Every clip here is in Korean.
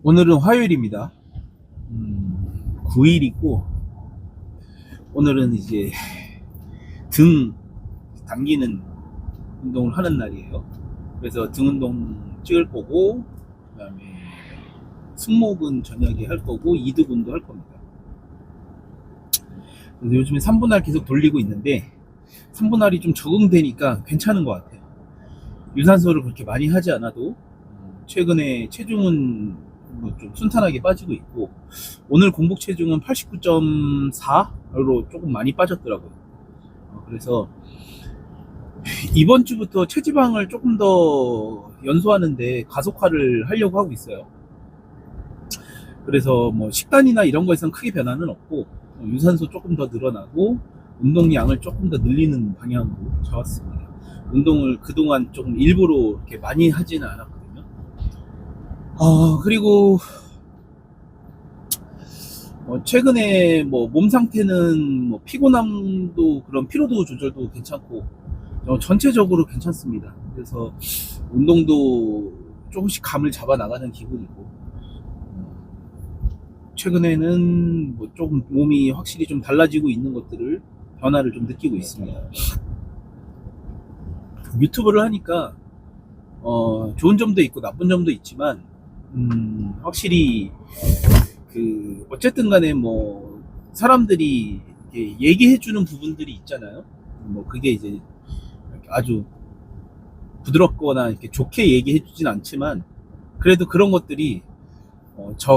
오늘은 화요일입니다. 9일이고 오늘은 이제 등 당기는 운동을 하는 날이에요. 그래서 등 운동 찍을 거고, 그 다음에 승모근 저녁에 할 거고, 이두근도 할 겁니다. 그래서 요즘에 3분할 계속 돌리고 있는데 3분할이 좀 적응되니까 괜찮은 것 같아요. 유산소를 그렇게 많이 하지 않아도 최근에 체중은 뭐좀 순탄하게 빠지고 있고, 오늘 공복 체중은 89.4로 조금 많이 빠졌더라고요. 그래서 이번 주부터 체지방을 조금 더 연소하는데 가속화를 하려고 하고 있어요. 그래서 뭐 식단이나 이런 거에선 크게 변화는 없고, 유산소 조금 더 늘어나고 운동량을 조금 더 늘리는 방향으로 잡았습니다. 운동을 그동안 조금 일부러 이렇게 많이 하지는 않았거든요. 그리고 최근에 뭐 몸 상태는 뭐 피곤함도 그런 피로도 조절도 괜찮고 전체적으로 괜찮습니다. 그래서 운동도 조금씩 감을 잡아 나가는 기분이고, 최근에는 뭐 조금 몸이 확실히 좀 달라지고 있는 것들을 변화를 좀 느끼고 있습니다. 유튜브를 하니까 좋은 점도 있고 나쁜 점도 있지만, 확실히 어쨌든 간에 뭐 사람들이 이렇게 얘기해주는 부분들이 있잖아요. 뭐 그게 이제 아주 부드럽거나 이렇게 좋게 얘기해주진 않지만, 그래도 그런 것들이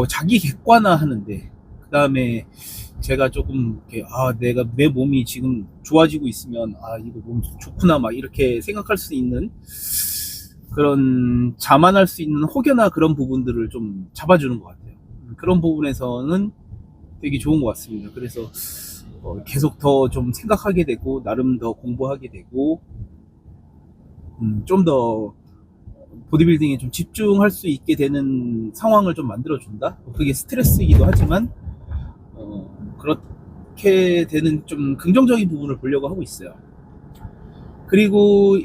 자기 객관화 하는데, 그 다음에 제가 조금 이렇게 내가 내 몸이 지금 좋아지고 있으면 이거 몸 좋구나 막 이렇게 생각할 수 있는, 그런 자만할 수 있는 혹여나 그런 부분들을 좀 잡아주는 것 같아요. 그런 부분에서는 되게 좋은 것 같습니다. 그래서 계속 더 좀 생각하게 되고, 나름 더 공부하게 되고, 좀 더 보디빌딩에 좀 집중할 수 있게 되는 상황을 좀 만들어준다? 그게 스트레스이기도 하지만, 그렇게 되는 좀 긍정적인 부분을 보려고 하고 있어요. 그리고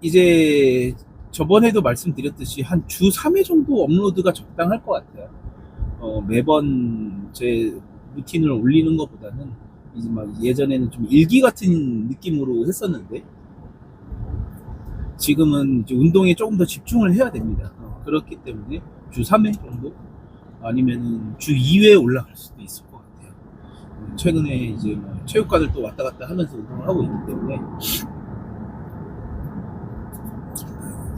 이제 저번에도 말씀드렸듯이 한 주 3회 정도 업로드가 적당할 것 같아요. 매번 제 루틴을 올리는 것보다는 이제 막 예전에는 좀 일기 같은 느낌으로 했었는데, 지금은 이제 운동에 조금 더 집중을 해야 됩니다. 그렇기 때문에 주 3회 정도 아니면은 주 2회 올라갈 수도 있을 것 같아요. 최근에 이제 뭐 체육관을 또 왔다 갔다 하면서 운동을 하고 있기 때문에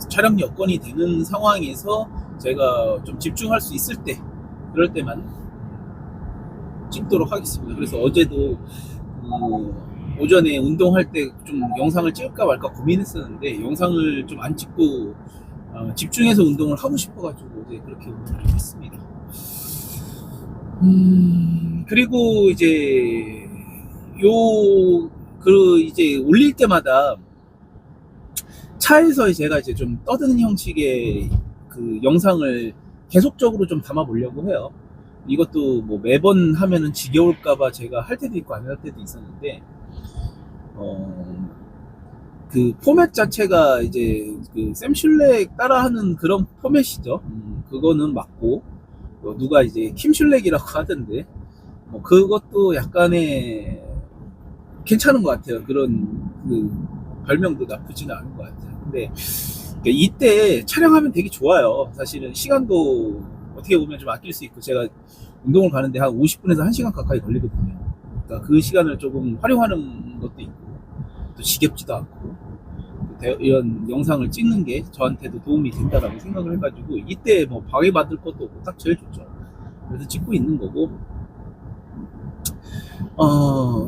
촬영 여건이 되는 상황에서 제가 좀 집중할 수 있을 때, 그럴 때만 찍도록 하겠습니다. 그래서 어제도 오전에 운동할 때 좀 영상을 찍을까 말까 고민했었는데, 영상을 좀 안 찍고 집중해서 운동을 하고 싶어가지고 어제 그렇게 운동을 했습니다. 그리고 이제 이제 올릴 때마다 차에서 제가 이제 좀 떠드는 형식의 그 영상을 계속적으로 좀 담아 보려고 해요. 이것도 뭐 매번 하면은 지겨울까봐 제가 할 때도 있고 안 할 때도 있었는데, 그 포맷 자체가 이제 그 샘 슐렉 따라하는 그런 포맷이죠. 그거는 맞고, 누가 이제 킴 슐렉이라고 하던데, 그것도 약간의 괜찮은 것 같아요. 그런 그 별명도 나쁘지는 않은 것 같아요. 근데 이때 촬영하면 되게 좋아요. 사실은 시간도 어떻게 보면 좀 아낄 수 있고, 제가 운동을 가는데 한 50분에서 1시간 가까이 걸리거든요. 그러니까 그 시간을 조금 활용하는 것도 있고, 또 지겹지도 않고, 이런 영상을 찍는 게 저한테도 도움이 된다라고 생각을 해가지고, 이때 뭐 방해받을 것도 없고 딱 제일 좋죠. 그래서 찍고 있는 거고,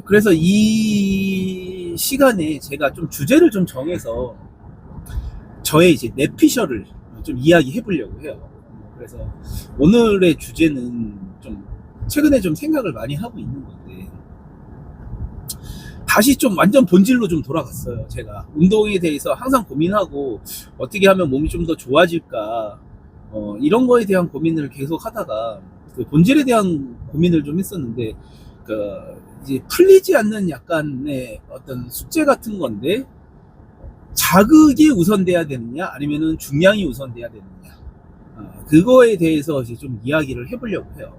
그래서 이 시간에 제가 좀 주제를 좀 정해서 저의 이제 뇌피셜을 좀 이야기해 보려고 해요. 그래서 오늘의 주제는 좀 최근에 좀 생각을 많이 하고 있는 건데, 다시 좀 완전 본질로 좀 돌아갔어요. 제가 운동에 대해서 항상 고민하고 어떻게 하면 몸이 좀 더 좋아질까, 이런 거에 대한 고민을 계속 하다가 그 본질에 대한 고민을 좀 했었는데, 이제 풀리지 않는 약간의 어떤 숙제 같은 건데, 자극이 우선돼야 되느냐 아니면은 중량이 우선돼야 되느냐, 그거에 대해서 이제 좀 이야기를 해보려고 해요.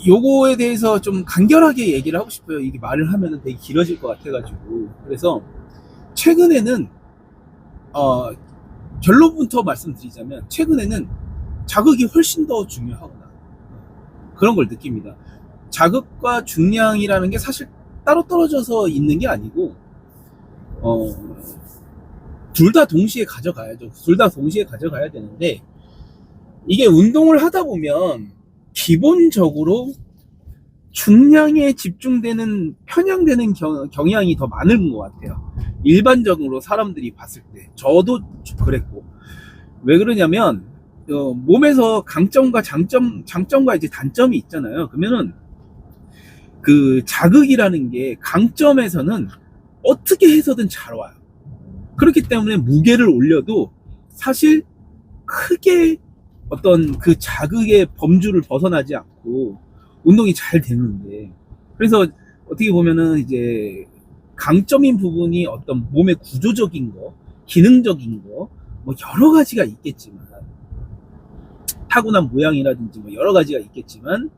요거에 대해서 좀 간결하게 얘기를 하고 싶어요. 이게 말을 하면은 되게 길어질 것 같아가지고. 그래서 최근에는 결론부터 말씀드리자면, 최근에는 자극이 훨씬 더 중요하구나, 그런 걸 느낍니다. 자극과 중량이라는 게 사실 따로 떨어져서 있는 게 아니고, 둘 다 동시에 가져가야죠. 둘 다 동시에 가져가야 되는데, 이게 운동을 하다 보면 기본적으로 중량에 집중되는, 편향되는 경향이 더 많은 것 같아요. 일반적으로 사람들이 봤을 때. 저도 그랬고. 왜 그러냐면, 몸에서 강점과 장점과 이제 단점이 있잖아요. 그러면은 그 자극이라는 게 강점에서는 어떻게 해서든 잘 와요. 그렇기 때문에 무게를 올려도 사실 크게 어떤 그 자극의 범주를 벗어나지 않고 운동이 잘 되는데, 그래서 어떻게 보면은 이제 강점인 부분이 어떤 몸의 구조적인 거, 기능적인 거, 뭐 여러 가지가 있겠지만, 타고난 모양이라든지 뭐 여러 가지가 있겠지만,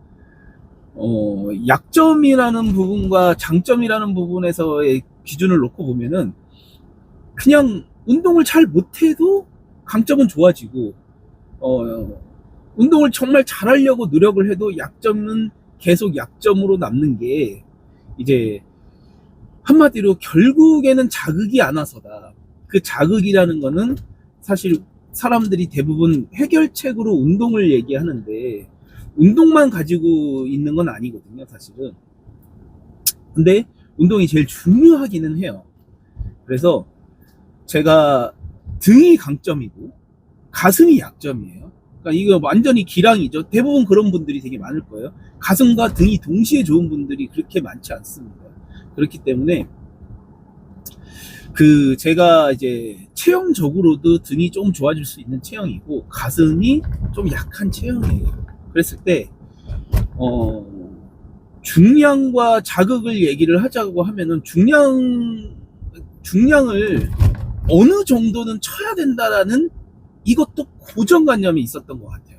약점이라는 부분과 장점이라는 부분에서의 기준을 놓고 보면은 그냥 운동을 잘 못해도 강점은 좋아지고, 운동을 정말 잘하려고 노력을 해도 약점은 계속 약점으로 남는 게, 이제 한마디로 결국에는 자극이 안 와서다. 그 자극이라는 거는 사실 사람들이 대부분 해결책으로 운동을 얘기하는데, 운동만 가지고 있는 건 아니거든요, 사실은. 근데 운동이 제일 중요하기는 해요. 그래서 제가 등이 강점이고 가슴이 약점이에요. 그러니까 이거 완전히 기량이죠. 대부분 그런 분들이 되게 많을 거예요. 가슴과 등이 동시에 좋은 분들이 그렇게 많지 않습니다. 그렇기 때문에 제가 이제 체형적으로도 등이 조금 좋아질 수 있는 체형이고 가슴이 좀 약한 체형이에요. 그랬을 때 중량과 자극을 얘기를 하자고 하면은 중량을 어느 정도는 쳐야 된다라는, 이것도 고정관념이 있었던 것 같아요.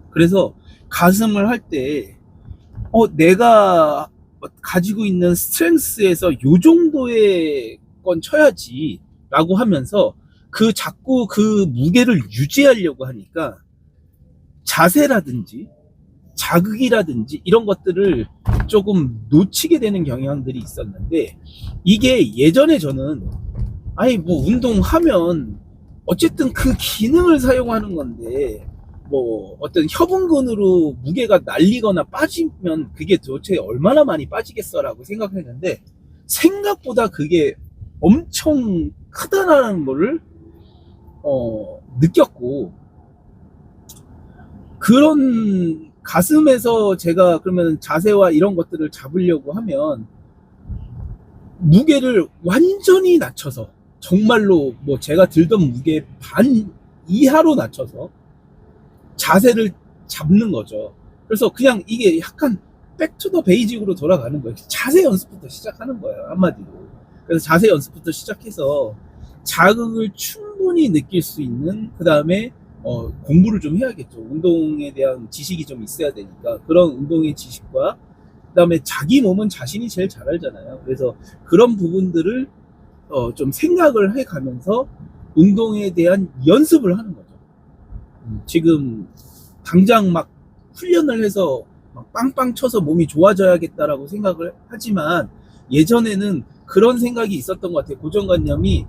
그래서 가슴을 할 때 내가 가지고 있는 스트렝스에서 요 정도의 건 쳐야지 라고 하면서 자꾸 그 무게를 유지하려고 하니까 자세라든지 자극이라든지 이런 것들을 조금 놓치게 되는 경향들이 있었는데, 이게 예전에 저는 뭐 운동하면 어쨌든 그 기능을 사용하는 건데, 뭐 어떤 협응근으로 무게가 날리거나 빠지면 그게 도대체 얼마나 많이 빠지겠어라고 생각했는데, 생각보다 그게 엄청 크다라는 거를 느꼈고, 그런 가슴에서 제가 그러면 자세와 이런 것들을 잡으려고 하면 무게를 완전히 낮춰서, 정말로 뭐 제가 들던 무게 반 이하로 낮춰서 자세를 잡는 거죠. 그래서 그냥 이게 약간 백투더 베이직으로 돌아가는 거예요. 자세 연습부터 시작하는 거예요, 한마디로. 그래서 자세 연습부터 시작해서 자극을 충분히 느낄 수 있는, 그 다음에 공부를 좀 해야겠죠. 운동에 대한 지식이 좀 있어야 되니까, 그런 운동의 지식과 그 다음에 자기 몸은 자신이 제일 잘 알잖아요. 그래서 그런 부분들을 좀 생각을 해가면서 운동에 대한 연습을 하는 거죠. 지금 당장 막 훈련을 해서 막 빵빵 쳐서 몸이 좋아져야겠다라고 생각을 하지만, 예전에는 그런 생각이 있었던 것 같아요. 고정관념이,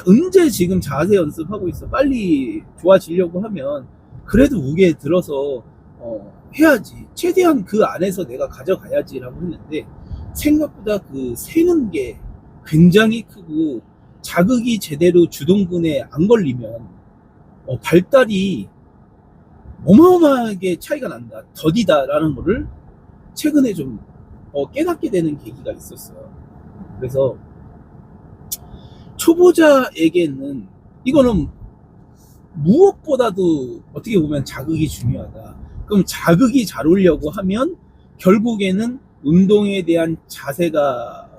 언제 지금 자세 연습하고 있어, 빨리 좋아지려고 하면 그래도 무게에 들어서 해야지, 최대한 그 안에서 내가 가져가야지 라고 했는데, 생각보다 그 세는 게 굉장히 크고, 자극이 제대로 주동근에 안 걸리면 발달이 어마어마하게 차이가 난다, 더디다 라는 거를 최근에 좀 깨닫게 되는 계기가 있었어요. 그래서 초보자에게는 이거는 무엇보다도 어떻게 보면 자극이 중요하다. 그럼 자극이 잘 오려고 하면 결국에는 운동에 대한 자세가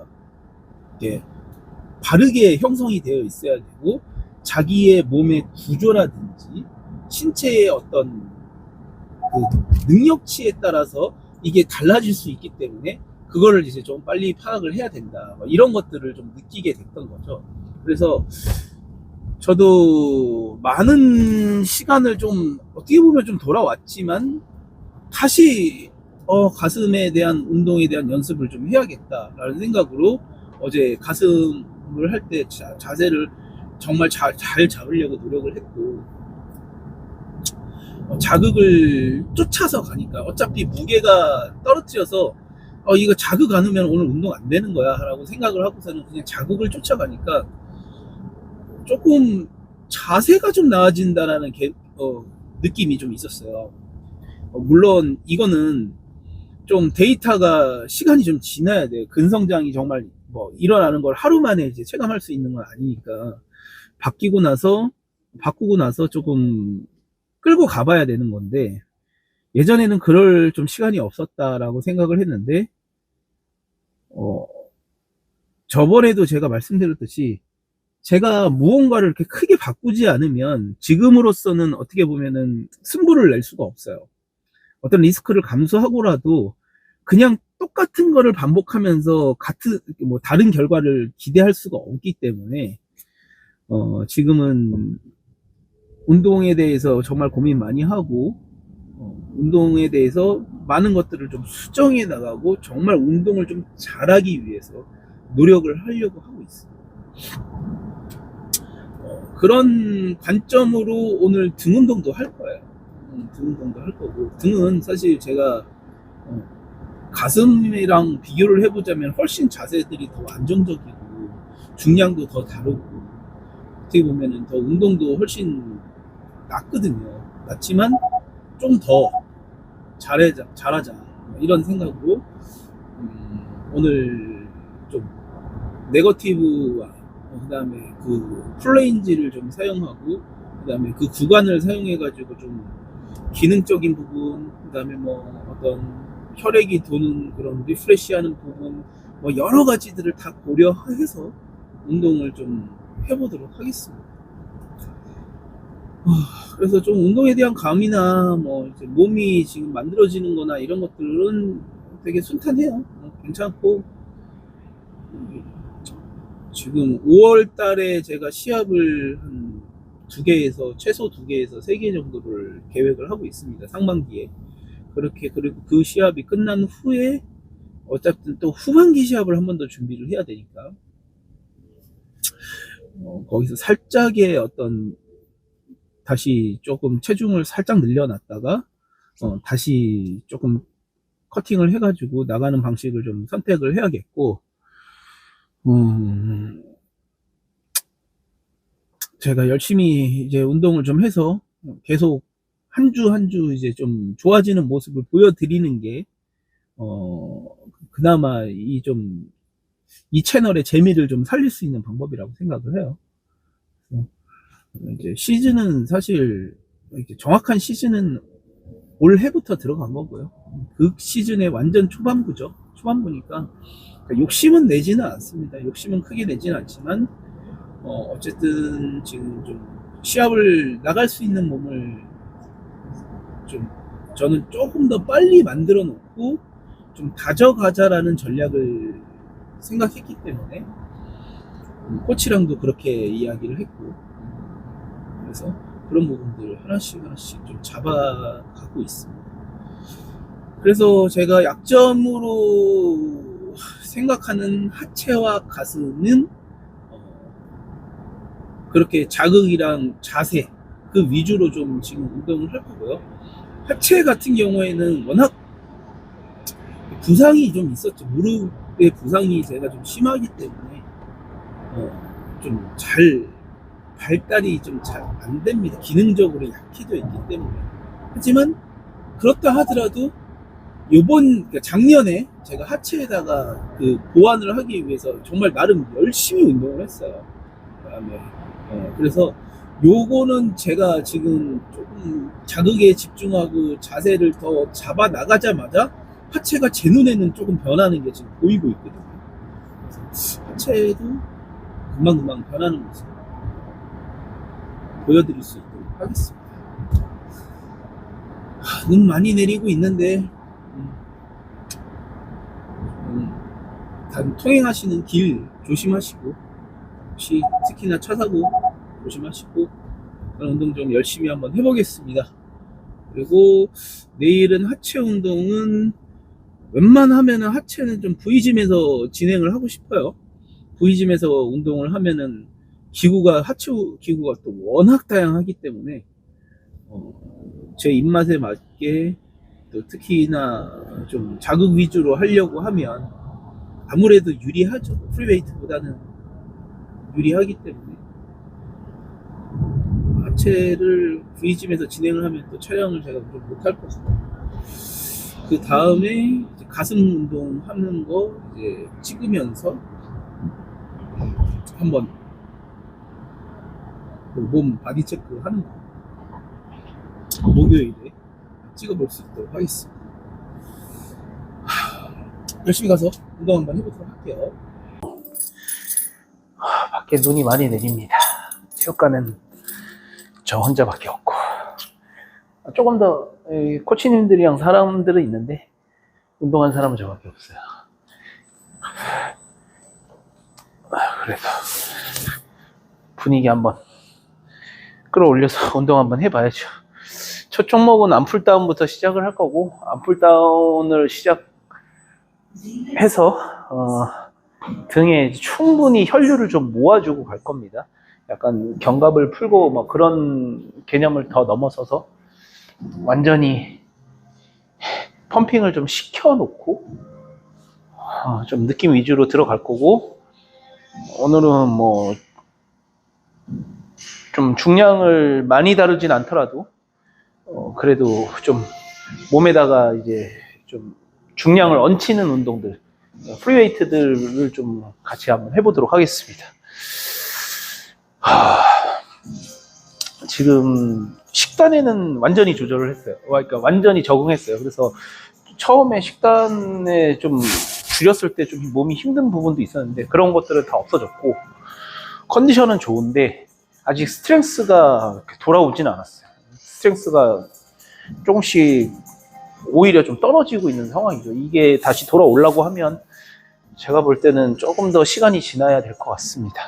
바르게 형성이 되어 있어야 되고, 자기의 몸의 구조라든지 신체의 어떤 그 능력치에 따라서 이게 달라질 수 있기 때문에 그거를 이제 좀 빨리 파악을 해야 된다. 이런 것들을 좀 느끼게 됐던 거죠. 그래서 저도 많은 시간을 좀 어떻게 보면 좀 돌아왔지만 다시 가슴에 대한 운동에 대한 연습을 좀 해야겠다라는 생각으로 어제 가슴을 할 때 자세를 정말 잘 잡으려고 노력을 했고, 자극을 쫓아서 가니까 어차피 무게가 떨어뜨려서 이거 자극 안 오면 오늘 운동 안 되는 거야 라고 생각을 하고서는 그냥 자극을 쫓아가니까 조금 자세가 좀 나아진다라는 느낌이 좀 있었어요. 물론 이거는 좀 데이터가 시간이 좀 지나야 돼요. 근성장이 정말 뭐 일어나는 걸 하루 만에 이제 체감할 수 있는 건 아니니까 바꾸고 나서 조금 끌고 가봐야 되는 건데, 예전에는 그럴 좀 시간이 없었다라고 생각을 했는데, 저번에도 제가 말씀드렸듯이 제가 무언가를 이렇게 크게 바꾸지 않으면 지금으로서는 어떻게 보면은 승부를 낼 수가 없어요. 어떤 리스크를 감수하고라도 그냥 똑같은 거를 반복하면서 다른 결과를 기대할 수가 없기 때문에 지금은 운동에 대해서 정말 고민 많이 하고, 운동에 대해서 많은 것들을 좀 수정해 나가고 정말 운동을 좀 잘하기 위해서 노력을 하려고 하고 있습니다. 그런 관점으로 오늘 등 운동도 할 거예요. 등 운동도 할 거고, 등은 사실 제가 가슴이랑 비교를 해보자면 훨씬 자세들이 더 안정적이고 중량도 더 다르고 어떻게 보면은 더 운동도 훨씬 낫거든요. 낫지만 좀 더 잘하자 이런 생각으로 오늘 좀 네거티브와 그 다음에 그 플레인지를 좀 사용하고, 그 다음에 그 구간을 사용해 가지고 좀 기능적인 부분, 그 다음에 뭐 어떤 혈액이 도는 그런 리프레시하는 부분, 뭐 여러 가지들을 다 고려해서 운동을 좀 해보도록 하겠습니다. 그래서 좀 운동에 대한 감이나 뭐 이제 몸이 지금 만들어지는 거나 이런 것들은 되게 순탄해요. 괜찮고, 지금 5월 달에 제가 시합을 한 최소 2개에서 3개 정도를 계획을 하고 있습니다. 상반기에. 그리고 그 시합이 끝난 후에 어차피 또 후반기 시합을 한 번 더 준비를 해야 되니까, 거기서 살짝의 다시 조금 체중을 살짝 늘려놨다가 다시 조금 커팅을 해가지고 나가는 방식을 좀 선택을 해야겠고, 제가 열심히 이제 운동을 좀 해서 계속 한 주 한 주 이제 좀 좋아지는 모습을 보여드리는 게 그나마 이 채널의 재미를 좀 살릴 수 있는 방법이라고 생각을 해요. 이제 시즌은 사실 정확한 시즌은 올해부터 들어간 거고요. 그 시즌의 완전 초반부니까 욕심은 내지는 않습니다. 욕심은 크게 내지는 않지만 어쨌든 지금 좀 시합을 나갈 수 있는 몸을 저는 조금 더 빨리 만들어 놓고 좀 다져가자라는 전략을 생각했기 때문에 코치랑도 그렇게 이야기를 했고, 그래서 그런 부분들 하나씩 좀 잡아가고 있습니다. 그래서 제가 약점으로 생각하는 하체와 가슴은 그렇게 자극이랑 자세 그 위주로 좀 지금 운동을 할 거고요. 하체 같은 경우에는 워낙 부상이 좀 있었죠. 무릎의 부상이 제가 좀 심하기 때문에 발달이 좀 잘 안 됩니다. 기능적으로 약해져 있기 때문에. 하지만 그렇다 하더라도 작년에 제가 하체에다가 그 보완을 하기 위해서 정말 나름 열심히 운동을 했어요. 그다음에 그래서 요거는 제가 지금 조금 자극에 집중하고 자세를 더 잡아 나가자마자 하체가 제 눈에는 조금 변하는 게 지금 보이고 있거든요. 그래서 하체도 금방금방 변하는 모습 보여드릴 수 있도록 하겠습니다. 눈 많이 내리고 있는데 통행하시는 길 조심하시고, 혹시 특히나 차 사고 조심하시고, 운동 좀 열심히 한번 해보겠습니다. 그리고 내일은 하체 운동은 웬만하면은 하체는 좀 V짐에서 진행을 하고 싶어요. V짐에서 운동을 하면은 하체 기구가 또 워낙 다양하기 때문에 제 입맛에 맞게, 또 특히나 좀 자극 위주로 하려고 하면 아무래도 유리하죠. 프리웨이트보다는 유리하기 때문에 하체를 V짐에서 진행을 하면 또 촬영을 제가 좀 못할 것 같아요. 그 다음에 가슴 운동 하는 거 이제 찍으면서 한번 몸 바디 체크 하는 거 목요일에 찍어볼 수 있도록 하겠습니다. 열심히 가서 운동 한번 해보도록 할게요. 밖에 눈이 많이 내립니다. 체육관은 저 혼자밖에 없고, 조금 더 코치님들이랑 사람들은 있는데 운동한 사람은 저밖에 없어요. 그래서 분위기 한번 끌어올려서 운동 한번 해봐야죠. 첫 종목은 암풀다운부터 시작을 할 거고, 암풀다운을 시작해서 등에 충분히 혈류를 좀 모아주고 갈 겁니다. 약간 견갑을 풀고 뭐 그런 개념을 더 넘어서서 완전히 펌핑을 좀 시켜놓고 좀 느낌 위주로 들어갈 거고, 오늘은 뭐 좀 중량을 많이 다루진 않더라도 그래도 좀 몸에다가 이제 좀 중량을 얹히는 운동들, 프리웨이트들을 좀 같이 한번 해보도록 하겠습니다. 지금 식단에는 완전히 조절을 했어요. 그러니까 완전히 적응했어요. 그래서 처음에 식단에 좀 줄였을 때 좀 몸이 힘든 부분도 있었는데 그런 것들은 다 없어졌고, 컨디션은 좋은데 아직 스트렝스가 돌아오진 않았어요. 스트렝스가 조금씩 오히려 좀 떨어지고 있는 상황이죠. 이게 다시 돌아오려고 하면 제가 볼 때는 조금 더 시간이 지나야 될 것 같습니다.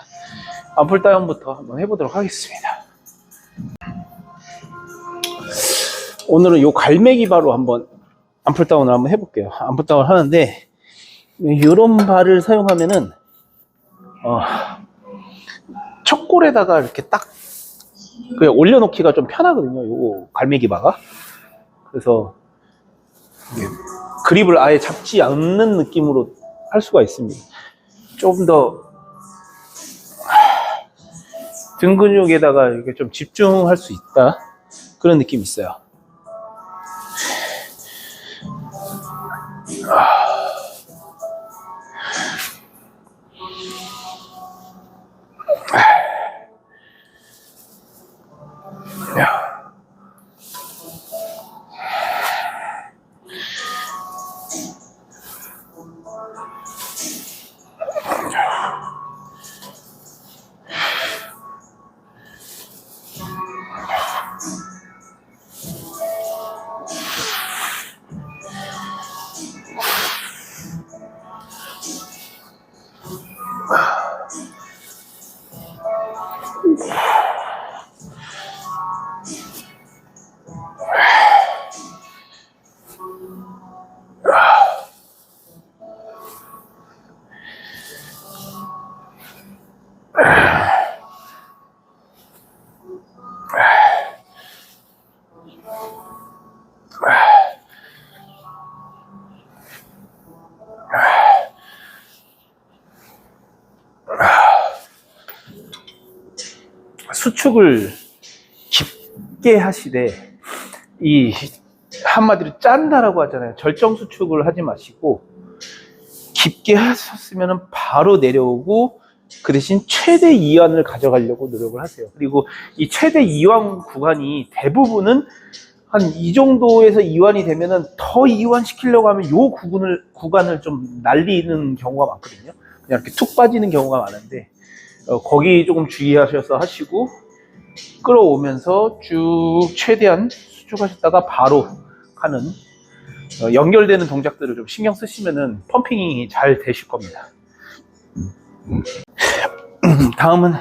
암풀다운부터 한번 해보도록 하겠습니다. 오늘은 요 갈매기 바로 한번 암풀다운을 한번 해볼게요. 암풀다운을 하는데 이런 발을 사용하면은 척골에다가 이렇게 딱 그냥 올려놓기가 좀 편하거든요. 요 갈매기 바가. 그래서 그립을 아예 잡지 않는 느낌으로 할 수가 있습니다. 좀 더 등 근육에다가 이렇게 좀 집중할 수 있다, 그런 느낌이 있어요. 수축을 깊게 하시되, 이 한마디로 짠다라고 하잖아요. 절정 수축을 하지 마시고 깊게 하셨으면 바로 내려오고, 그 대신 최대 이완을 가져가려고 노력을 하세요. 그리고 이 최대 이완 구간이 대부분은 한 이 정도에서 이완이 되면은 더 이완시키려고 하면 요 구간을 좀 날리는 경우가 많거든요. 그냥 이렇게 툭 빠지는 경우가 많은데 거기 조금 주의하셔서 하시고, 끌어오면서 쭉 최대한 수축하셨다가 바로 하는 연결되는 동작들을 좀 신경 쓰시면은 펌핑이 잘 되실 겁니다. 다음은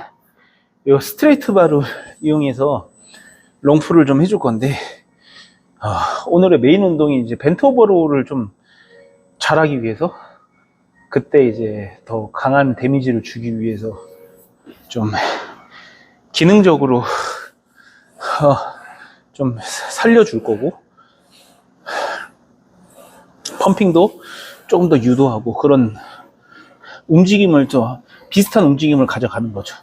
이 스트레이트 바를 이용해서 롱풀을 좀 해줄 건데, 오늘의 메인 운동이 이제 벤트 오버로우를 좀 잘하기 위해서, 그때 이제 더 강한 데미지를 주기 위해서 좀 기능적으로 좀 살려줄 거고, 펌핑도 조금 더 유도하고 그런 움직임을 좀 비슷한 움직임을 가져가는 거죠.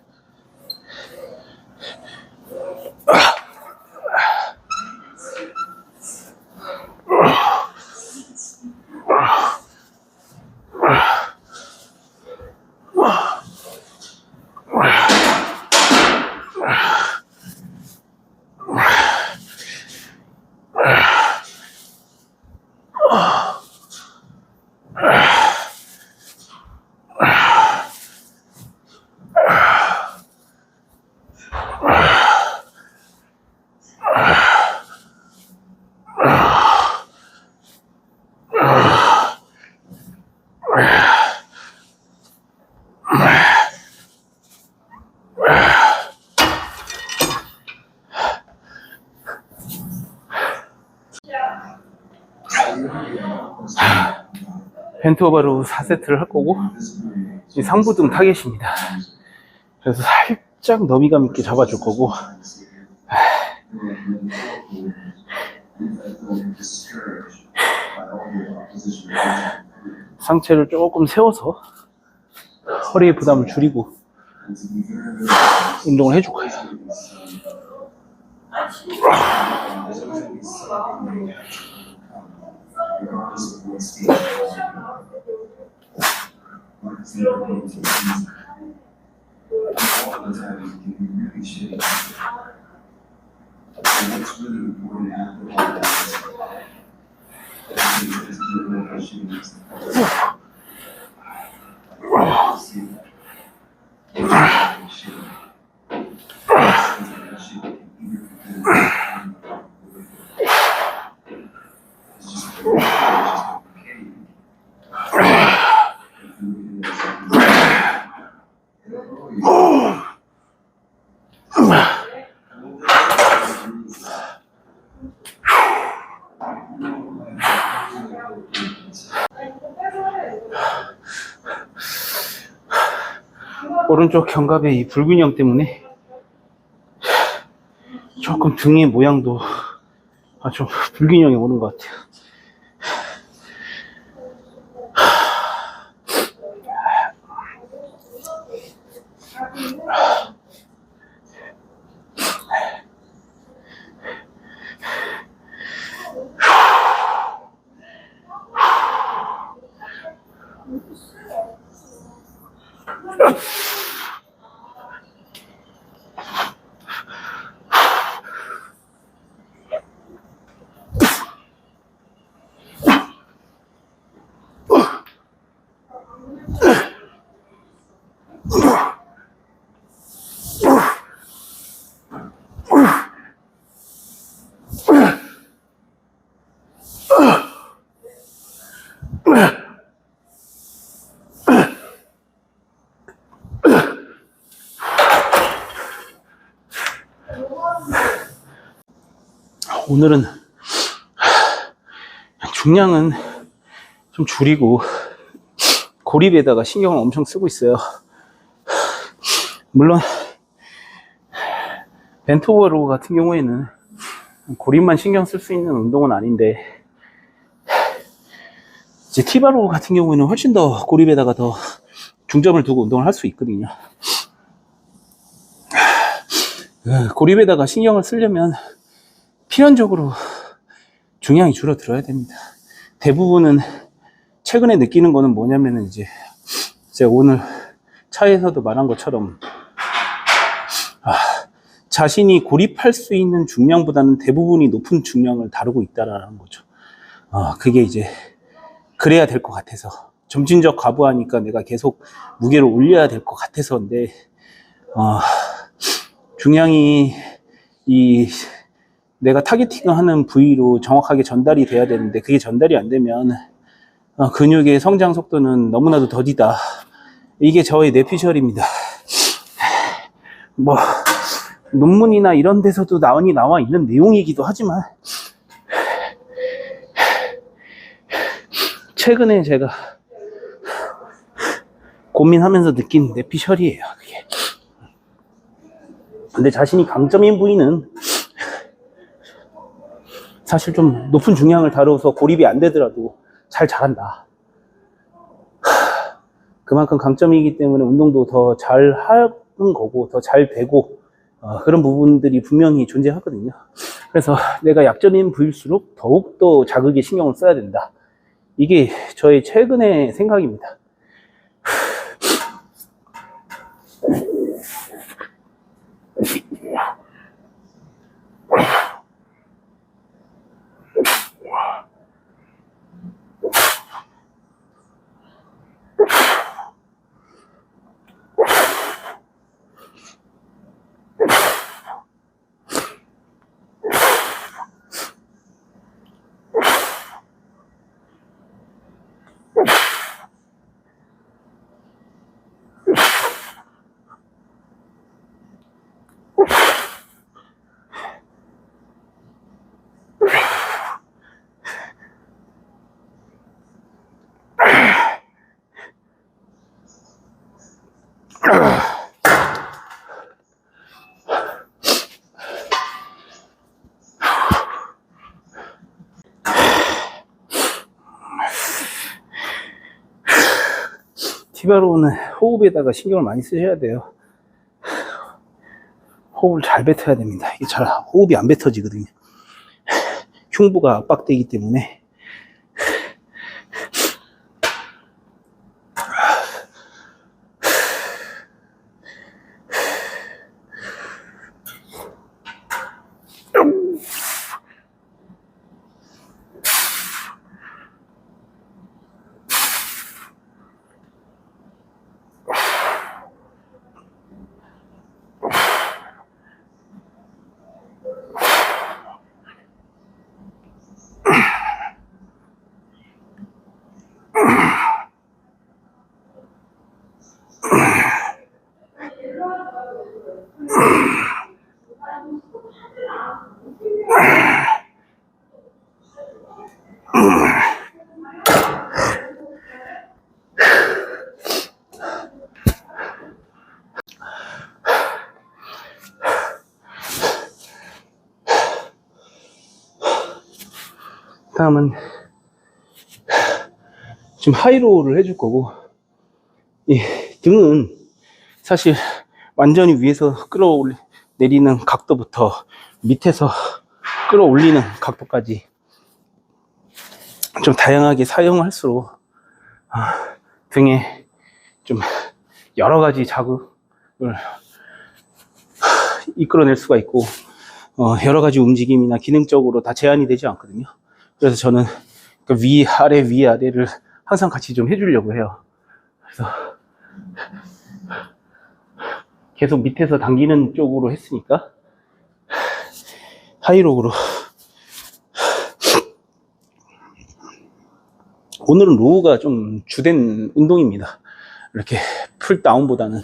벤트 오버로 4세트를 할 거고, 이 상부등 타겟입니다. 그래서 살짝 너비감 있게 잡아줄 거고, 상체를 조금 세워서 허리의 부담을 줄이고 운동을 해줄 거예요. 오른쪽 견갑의 이 불균형 때문에 조금 등의 모양도 좀 불균형이 오는 것 같아요. 오늘은 중량은 좀 줄이고 고립에다가 신경을 엄청 쓰고 있어요. 물론 벤트 오버로우 같은 경우에는 고립만 신경 쓸 수 있는 운동은 아닌데, 이제 티바로우 같은 경우에는 훨씬 더 고립에다가 더 중점을 두고 운동을 할 수 있거든요. 고립에다가 신경을 쓰려면 필연적으로 중량이 줄어들어야 됩니다. 대부분은 최근에 느끼는 거는 뭐냐면은 이제 제가 오늘 차에서도 말한 것처럼 자신이 고립할 수 있는 중량보다는 대부분이 높은 중량을 다루고 있다라는 거죠. 그게 이제 그래야 될 것 같아서, 점진적 과부하니까 내가 계속 무게를 올려야 될 것 같아서인데, 중량이 이 내가 타겟팅하는 부위로 정확하게 전달이 돼야 되는데 그게 전달이 안 되면 근육의 성장 속도는 너무나도 더디다. 이게 저의 뇌피셜입니다. 뭐 논문이나 이런 데서도 나와 있는 내용이기도 하지만 최근에 제가 고민하면서 느낀 뇌피셜이에요, 그게. 근데 자신이 강점인 부위는 사실 좀 높은 중량을 다뤄서 고립이 안 되더라도 잘 자란다. 그만큼 강점이기 때문에 운동도 더 잘 하는 거고 더 잘 되고 그런 부분들이 분명히 존재하거든요. 그래서 내가 약점인 부위일수록 더욱더 자극에 신경을 써야 된다. 이게 저의 최근의 생각입니다. 티바로우는 호흡에다가 신경을 많이 쓰셔야 돼요. 호흡을 잘 뱉어야 됩니다. 이게 잘 호흡이 안 뱉어지거든요. 흉부가 압박되기 때문에. 다음은 지금 하이로우를 해줄 거고, 이 등은 사실 완전히 위에서 끌어내리는 각도부터 밑에서 끌어올리는 각도까지 좀 다양하게 사용할수록 등에 좀 여러 가지 자극을 이끌어낼 수가 있고 여러 가지 움직임이나 기능적으로 다 제한이 되지 않거든요. 그래서 저는 위아래를 항상 같이 좀 해주려고 해요. 그래서 계속 밑에서 당기는 쪽으로 했으니까 하이록으로. 오늘은 로우가 좀 주된 운동입니다. 이렇게 풀 다운보다는.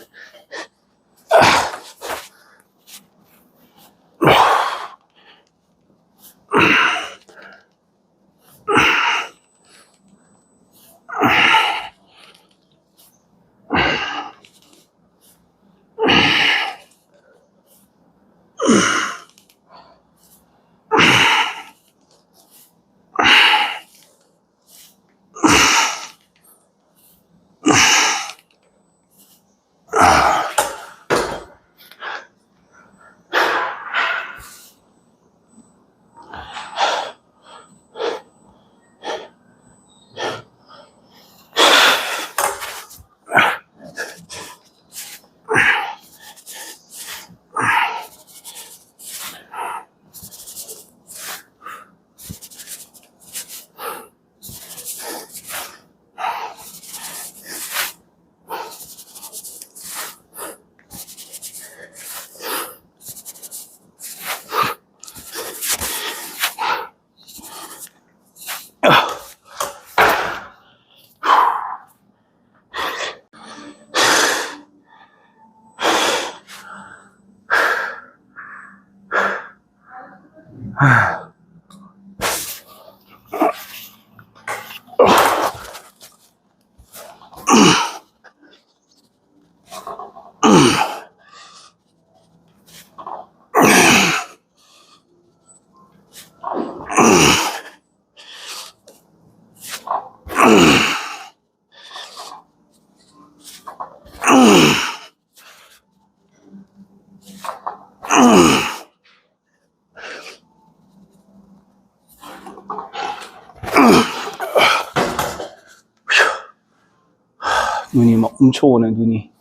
눈이 막 훔쳐오네, 눈이.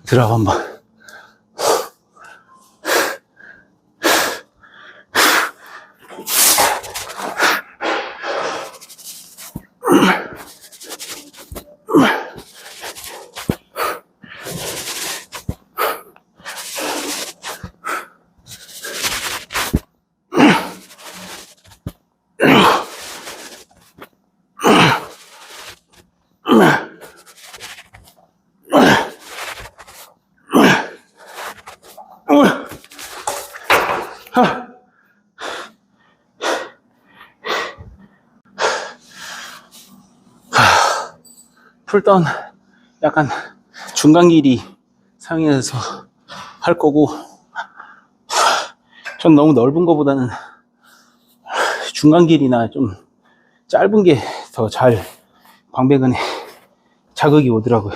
들어가 한번. 풀다운 약간 중간 길이 사용해서 할 거고, 전 너무 넓은 거보다는 중간 길이나 좀 짧은 게 더 잘 광배근에 자극이 오더라고요.